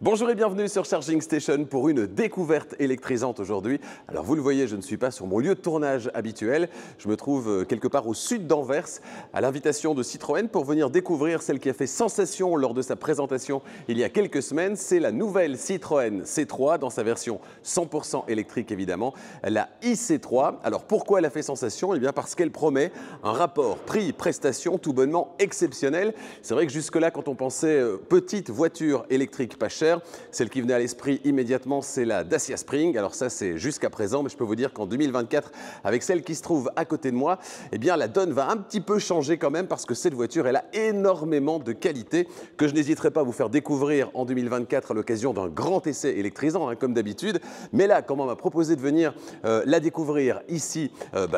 Bonjour et bienvenue sur Charging Station pour une découverte électrisante aujourd'hui. Alors vous le voyez, je ne suis pas sur mon lieu de tournage habituel. Je me trouve quelque part au sud d'Anvers à l'invitation de Citroën pour venir découvrir celle qui a fait sensation lors de sa présentation il y a quelques semaines. C'est la nouvelle Citroën C3 dans sa version 100% électrique évidemment, la IC3. Alors pourquoi elle a fait sensation? Eh bien parce qu'elle promet un rapport prix-prestation tout bonnement exceptionnel. C'est vrai que jusque-là, quand on pensait petite voiture électrique pas chère, celle qui venait à l'esprit immédiatement, c'est la Dacia Spring. Alors ça, c'est jusqu'à présent, mais je peux vous dire qu'en 2024, avec celle qui se trouve à côté de moi, eh bien la donne va un petit peu changer quand même parce que cette voiture, elle a énormément de qualités que je n'hésiterai pas à vous faire découvrir en 2024 à l'occasion d'un grand essai électrisant, comme d'habitude. Mais là, comme on m'a proposé de venir la découvrir ici,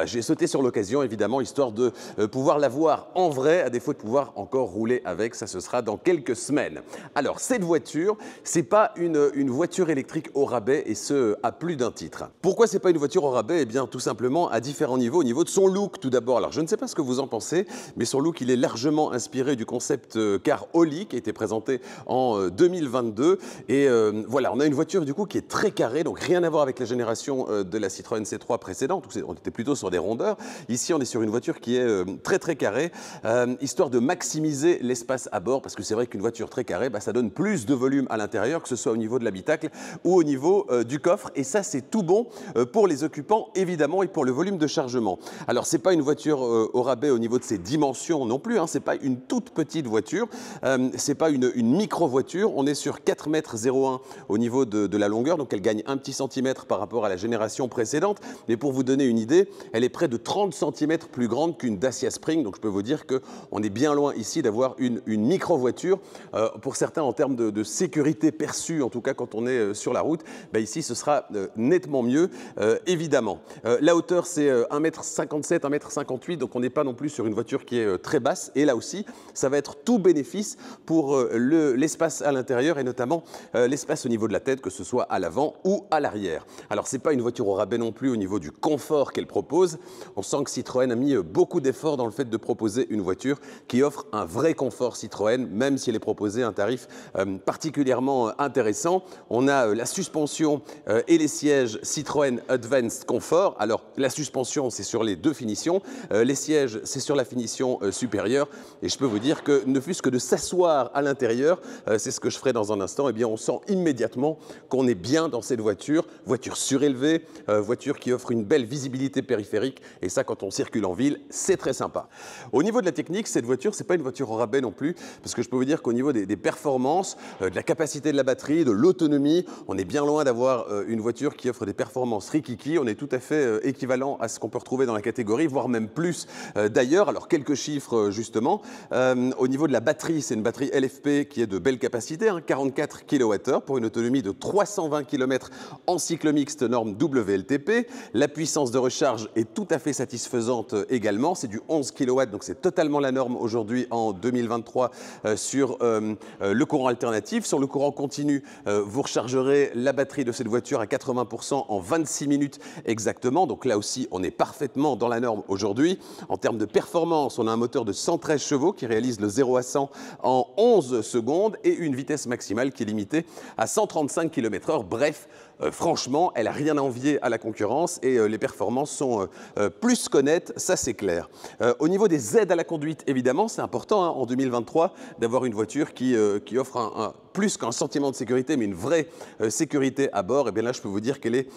j'ai sauté sur l'occasion, évidemment, histoire de pouvoir la voir en vrai, à défaut de pouvoir encore rouler avec. Ça, ce sera dans quelques semaines. Alors, cette voiture, c'est pas une voiture électrique au rabais, et ce, à plus d'un titre. Pourquoi c'est pas une voiture au rabais? Eh bien, tout simplement à différents niveaux. Au niveau de son look, tout d'abord. Alors, je ne sais pas ce que vous en pensez, mais son look, il est largement inspiré du concept car Oli, qui a été présenté en 2022. Et voilà, on a une voiture, du coup, qui est très carrée, donc rien à voir avec la génération de la Citroën C3 précédente, où on était plutôt sur des rondeurs. Ici, on est sur une voiture qui est très, très carrée, histoire de maximiser l'espace à bord, parce que c'est vrai qu'une voiture très carrée, ça donne plus de volume à l'intérieur, que ce soit au niveau de l'habitacle ou au niveau du coffre. Et ça, c'est tout bon pour les occupants, évidemment, et pour le volume de chargement. Alors, c'est pas une voiture au rabais au niveau de ses dimensions non plus. C'est pas une toute petite voiture. C'est pas une micro-voiture. On est sur 4,01 m au niveau de la longueur. Donc, elle gagne un petit centimètre par rapport à la génération précédente. Mais pour vous donner une idée, elle est près de 30 cm plus grande qu'une Dacia Spring. Donc, je peux vous dire qu'on est bien loin ici d'avoir une micro-voiture. Pour certains, en termes de sécurité perçue, en tout cas quand on est sur la route, ici ce sera nettement mieux, évidemment. La hauteur, c'est 1,57 m, 1,58 m, donc on n'est pas non plus sur une voiture qui est très basse. Et là aussi, ça va être tout bénéfice pour l'espace à l'intérieur et notamment l'espace au niveau de la tête, que ce soit à l'avant ou à l'arrière. Alors, c'est pas une voiture au rabais non plus au niveau du confort qu'elle propose. On sent que Citroën a mis beaucoup d'efforts dans le fait de proposer une voiture qui offre un vrai confort Citroën, même si elle est proposée à un tarif particulièrement intéressant. On a la suspension et les sièges Citroën Advanced Comfort. Alors, la suspension, c'est sur les deux finitions. Les sièges, c'est sur la finition supérieure. Et je peux vous dire que ne fût-ce que de s'asseoir à l'intérieur, c'est ce que je ferai dans un instant, eh bien, on sent immédiatement qu'on est bien dans cette voiture. Voiture surélevée, voiture qui offre une belle visibilité périphérique. Et ça, quand on circule en ville, c'est très sympa. Au niveau de la technique, cette voiture, c'est pas une voiture au rabais non plus, parce que je peux vous dire qu'au niveau des performances, de la capacité de la batterie, de l'autonomie, on est bien loin d'avoir une voiture qui offre des performances rikiki. On est tout à fait équivalent à ce qu'on peut retrouver dans la catégorie, voire même plus d'ailleurs. Alors, quelques chiffres justement. Au niveau de la batterie, c'est une batterie LFP qui est de belle capacité, 44 kWh pour une autonomie de 320 km en cycle mixte norme WLTP. La puissance de recharge est tout à fait satisfaisante également. C'est du 11 kW, donc c'est totalement la norme aujourd'hui en 2023 sur le courant alternatif. Sur le courant continu, vous rechargerez la batterie de cette voiture à 80% en 26 minutes exactement. Donc là aussi, on est parfaitement dans la norme aujourd'hui. En termes de performance, on a un moteur de 113 chevaux qui réalise le 0 à 100 en 11 secondes et une vitesse maximale qui est limitée à 135 km/h. Bref, franchement, elle n'a rien à envier à la concurrence et les performances sont plus qu'honnêtes, ça c'est clair. Au niveau des aides à la conduite, évidemment, c'est important en 2023 d'avoir une voiture qui offre plus qu'un sentiment de sécurité, mais une vraie sécurité à bord. Et bien là, je peux vous dire qu'elle est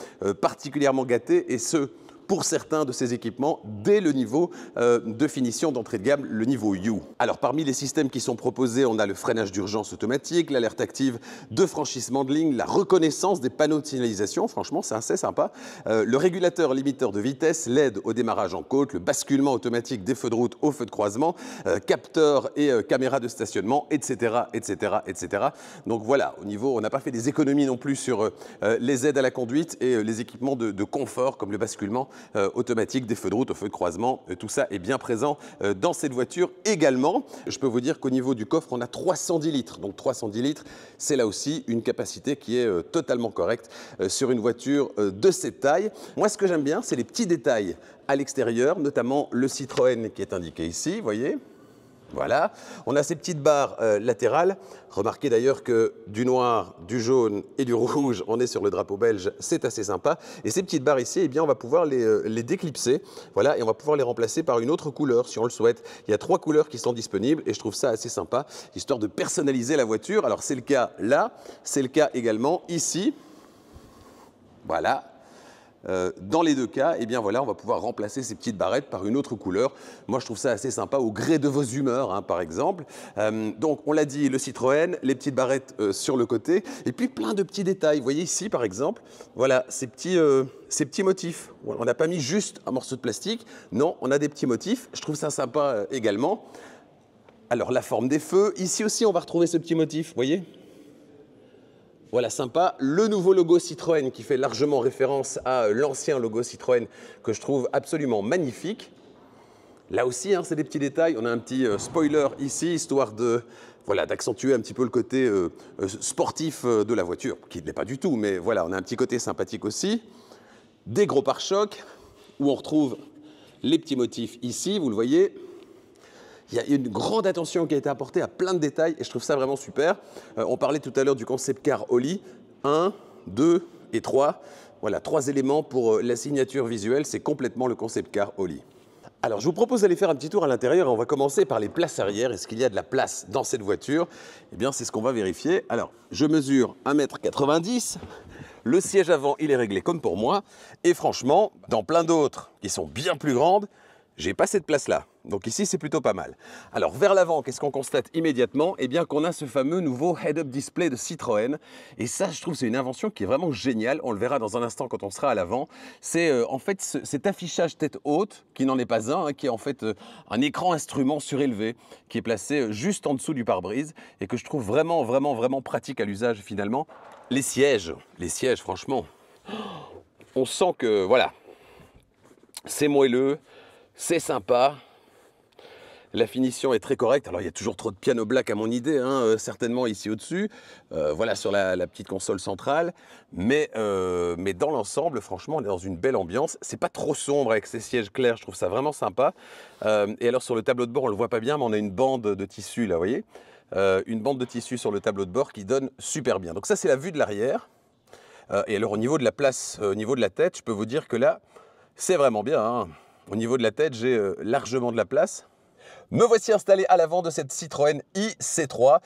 particulièrement gâtée, et ce, pour certains de ces équipements, dès le niveau de finition d'entrée de gamme, le niveau U. Alors, parmi les systèmes qui sont proposés, on a le freinage d'urgence automatique, l'alerte active de franchissement de ligne, la reconnaissance des panneaux de signalisation, franchement, c'est assez sympa, le régulateur limiteur de vitesse, l'aide au démarrage en côte, le basculement automatique des feux de route aux feux de croisement, capteur et caméra de stationnement, etc., etc., etc. Donc voilà, au niveau, on n'a pas fait des économies non plus sur les aides à la conduite et les équipements de confort comme le basculement automatique des feux de route aux feux de croisement. Tout ça est bien présent dans cette voiture également. Je peux vous dire qu'au niveau du coffre, on a 310 litres. Donc 310 litres, c'est là aussi une capacité qui est totalement correcte sur une voiture de cette taille. Moi, ce que j'aime bien, c'est les petits détails à l'extérieur, notamment le Citroën qui est indiqué ici, vous voyez. Voilà, on a ces petites barres latérales. Remarquez d'ailleurs que du noir, du jaune et du rouge, on est sur le drapeau belge, c'est assez sympa. Et ces petites barres ici, eh bien, on va pouvoir les déclipser, voilà, et on va pouvoir les remplacer par une autre couleur si on le souhaite. Il y a 3 couleurs qui sont disponibles et je trouve ça assez sympa, histoire de personnaliser la voiture. Alors c'est le cas là, c'est le cas également ici. Voilà. Dans les deux cas, eh bien voilà, on va pouvoir remplacer ces petites barrettes par une autre couleur. Moi, je trouve ça assez sympa au gré de vos humeurs, hein, par exemple. Donc, on l'a dit, le Citroën, les petites barrettes sur le côté, et puis plein de petits détails. Vous voyez ici, par exemple, voilà, ces petits motifs. On n'a pas mis juste un morceau de plastique, non, on a des petits motifs. Je trouve ça sympa également. Alors, la forme des feux, ici aussi, on va retrouver ce petit motif, vous voyez ? Voilà, sympa. Le nouveau logo Citroën qui fait largement référence à l'ancien logo Citroën que je trouve absolument magnifique. Là aussi, hein, c'est des petits détails. On a un petit spoiler ici, histoire de, voilà, d'accentuer un petit peu le côté sportif de la voiture, qui ne l'est pas du tout, mais voilà, on a un petit côté sympathique aussi. Des gros pare-chocs, où on retrouve les petits motifs ici, vous le voyez. Il y a une grande attention qui a été apportée à plein de détails et je trouve ça vraiment super. On parlait tout à l'heure du concept car Oli. 1, 2 et 3. Voilà, 3 éléments pour la signature visuelle. C'est complètement le concept car Oli. Alors, je vous propose d'aller faire un petit tour à l'intérieur et on va commencer par les places arrière. Est-ce qu'il y a de la place dans cette voiture? Eh bien, c'est ce qu'on va vérifier. Alors, je mesure 1,90 m. Le siège avant, il est réglé comme pour moi. Et franchement, dans plein d'autres qui sont bien plus grandes, j'ai pas cette place-là. Donc ici, c'est plutôt pas mal. Alors, vers l'avant, qu'est-ce qu'on constate immédiatement? Eh bien, qu'on a ce fameux nouveau head-up display de Citroën. Et ça, je trouve, c'est une invention qui est vraiment géniale. On le verra dans un instant quand on sera à l'avant. C'est en fait cet affichage tête haute, qui n'en est pas un, hein, qui est en fait un écran instrument surélevé, qui est placé juste en dessous du pare-brise et que je trouve vraiment, vraiment, vraiment pratique à l'usage finalement. Les sièges, franchement, on sent que, voilà, c'est moelleux, c'est sympa. La finition est très correcte. Alors, il y a toujours trop de piano black à mon idée, hein, certainement ici au-dessus. Voilà, sur la petite console centrale. Mais dans l'ensemble, franchement, on est dans une belle ambiance. C'est pas trop sombre avec ces sièges clairs. Je trouve ça vraiment sympa. Et alors, sur le tableau de bord, on le voit pas bien, mais on a une bande de tissu, là, vous voyez. Une bande de tissu sur le tableau de bord qui donne super bien. Donc ça, c'est la vue de l'arrière. Et alors, au niveau de la place, au niveau de la tête, je peux vous dire que là, c'est vraiment bien, hein. Au niveau de la tête, j'ai largement de la place. Me voici installé à l'avant de cette Citroën IC3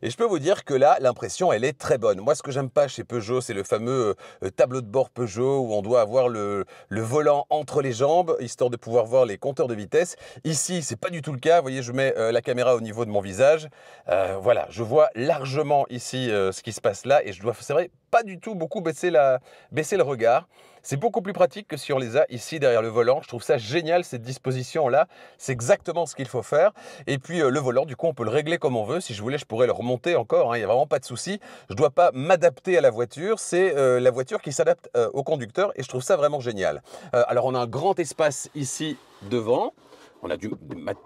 et je peux vous dire que là, l'impression, elle est très bonne. Moi, ce que j'aime pas chez Peugeot, c'est le fameux tableau de bord Peugeot où on doit avoir le volant entre les jambes, histoire de pouvoir voir les compteurs de vitesse. Ici, c'est pas du tout le cas. Vous voyez, je mets la caméra au niveau de mon visage. Voilà, je vois largement ici ce qui se passe là et je dois, c'est vrai, pas du tout beaucoup baisser le regard. C'est beaucoup plus pratique que si on les a ici derrière le volant. Je trouve ça génial, cette disposition-là. C'est exactement ce qu'il faut faire. Et puis le volant, du coup, on peut le régler comme on veut. Si je voulais, je pourrais le remonter encore, hein. Il n'y a vraiment pas de souci. Je ne dois pas m'adapter à la voiture. C'est la voiture qui s'adapte au conducteur et je trouve ça vraiment génial. Alors, on a un grand espace ici devant. On a du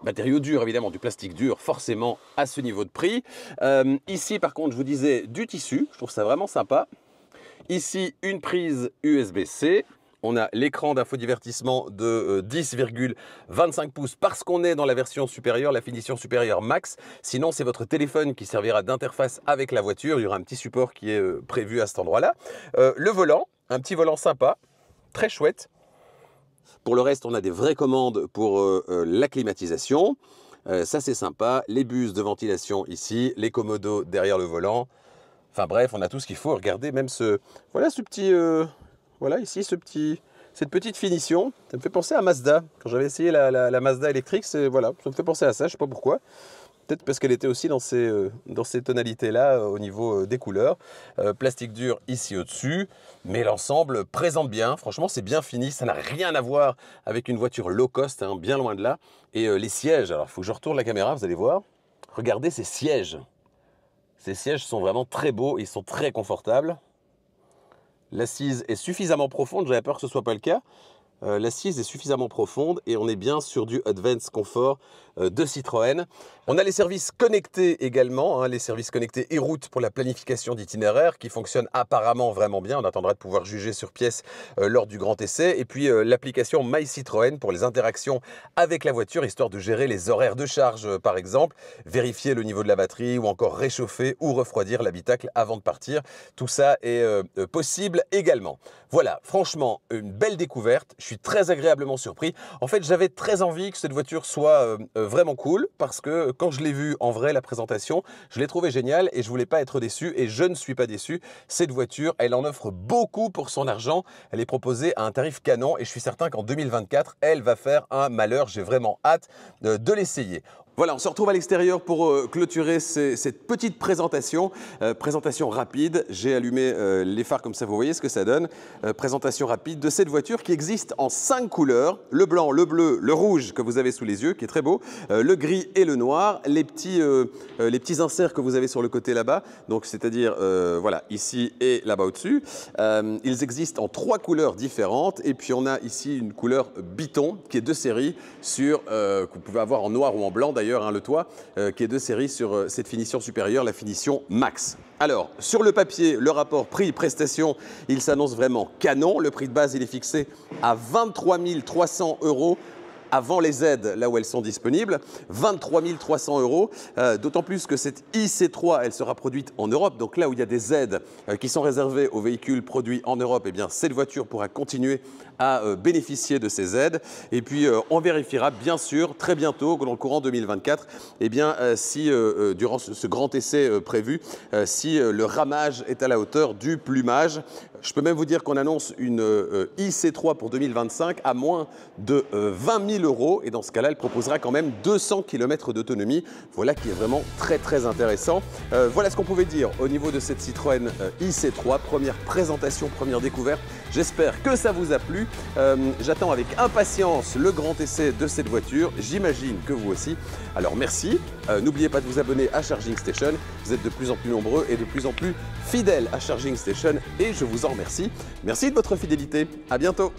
matériau dur, évidemment, du plastique dur, forcément, à ce niveau de prix. Ici, par contre, je vous disais du tissu. Je trouve ça vraiment sympa. Ici, une prise USB-C. On a l'écran d'infodivertissement de 10,25 pouces parce qu'on est dans la version supérieure, la finition supérieure max. Sinon, c'est votre téléphone qui servira d'interface avec la voiture. Il y aura un petit support qui est prévu à cet endroit-là. Le volant, un petit volant sympa, très chouette. Pour le reste, on a des vraies commandes pour la climatisation. Ça, c'est sympa. Les buses de ventilation ici, les commodos derrière le volant. Enfin bref, on a tout ce qu'il faut. Regardez même voilà ce petit, voilà ici cette petite finition. Ça me fait penser à Mazda. Quand j'avais essayé la Mazda électrique, voilà, ça me fait penser à ça. Je ne sais pas pourquoi. Peut-être parce qu'elle était aussi dans ces tonalités-là au niveau des couleurs. Plastique dur ici au-dessus. Mais l'ensemble présente bien. Franchement, c'est bien fini. Ça n'a rien à voir avec une voiture low cost, hein, bien loin de là. Et les sièges, alors il faut que je retourne la caméra, vous allez voir. Regardez ces sièges. Ces sièges sont vraiment très beaux, ils sont très confortables. L'assise est suffisamment profonde, j'avais peur que ce ne soit pas le cas. L'assise est suffisamment profonde et on est bien sur du Advanced Comfort de Citroën. On a les services connectés également, hein, les services connectés e-route pour la planification d'itinéraires qui fonctionnent apparemment vraiment bien. On attendra de pouvoir juger sur pièce lors du grand essai. Et puis l'application My Citroën pour les interactions avec la voiture, histoire de gérer les horaires de charge par exemple, vérifier le niveau de la batterie ou encore réchauffer ou refroidir l'habitacle avant de partir. Tout ça est possible également. Voilà, franchement, une belle découverte. Je suis très agréablement surpris. En fait, j'avais très envie que cette voiture soit vraiment cool parce que quand je l'ai vue en vrai, la présentation, je l'ai trouvée géniale et je voulais pas être déçu et je ne suis pas déçu. Cette voiture, elle en offre beaucoup pour son argent. Elle est proposée à un tarif canon et je suis certain qu'en 2024, elle va faire un malheur. J'ai vraiment hâte de l'essayer. Voilà, on se retrouve à l'extérieur pour clôturer cette petite présentation. Présentation rapide, j'ai allumé les phares comme ça, vous voyez ce que ça donne. Présentation rapide de cette voiture qui existe en 5 couleurs. Le blanc, le bleu, le rouge que vous avez sous les yeux, qui est très beau, le gris et le noir. Les petits inserts que vous avez sur le côté là-bas, donc c'est-à-dire voilà, ici et là-bas au-dessus. Ils existent en 3 couleurs différentes. Et puis on a ici une couleur Biton qui est de série que vous pouvez avoir en noir ou en blanc d'ailleurs, le toit, qui est de série sur cette finition supérieure, la finition Max. Alors, sur le papier, le rapport prix-prestation, il s'annonce vraiment canon. Le prix de base, il est fixé à 23 300 € avant les aides, là où elles sont disponibles, 23 300 €, d'autant plus que cette IC3, elle sera produite en Europe, donc là où il y a des aides qui sont réservées aux véhicules produits en Europe, eh bien cette voiture pourra continuer à bénéficier de ces aides. Et puis on vérifiera bien sûr très bientôt, dans le courant 2024, eh bien, si durant ce grand essai prévu, si le ramage est à la hauteur du plumage. Je peux même vous dire qu'on annonce une IC3 pour 2025 à moins de 20 000 €. Et dans ce cas-là, elle proposera quand même 200 km d'autonomie. Voilà qui est vraiment très très intéressant. Voilà ce qu'on pouvait dire au niveau de cette Citroën IC3. Première présentation, première découverte. J'espère que ça vous a plu. J'attends avec impatience le grand essai de cette voiture. J'imagine que vous aussi. Alors merci. N'oubliez pas de vous abonner à Charging Station. Vous êtes de plus en plus nombreux et de plus en plus fidèles à Charging Station et je vous en remercie. Merci de votre fidélité. À bientôt.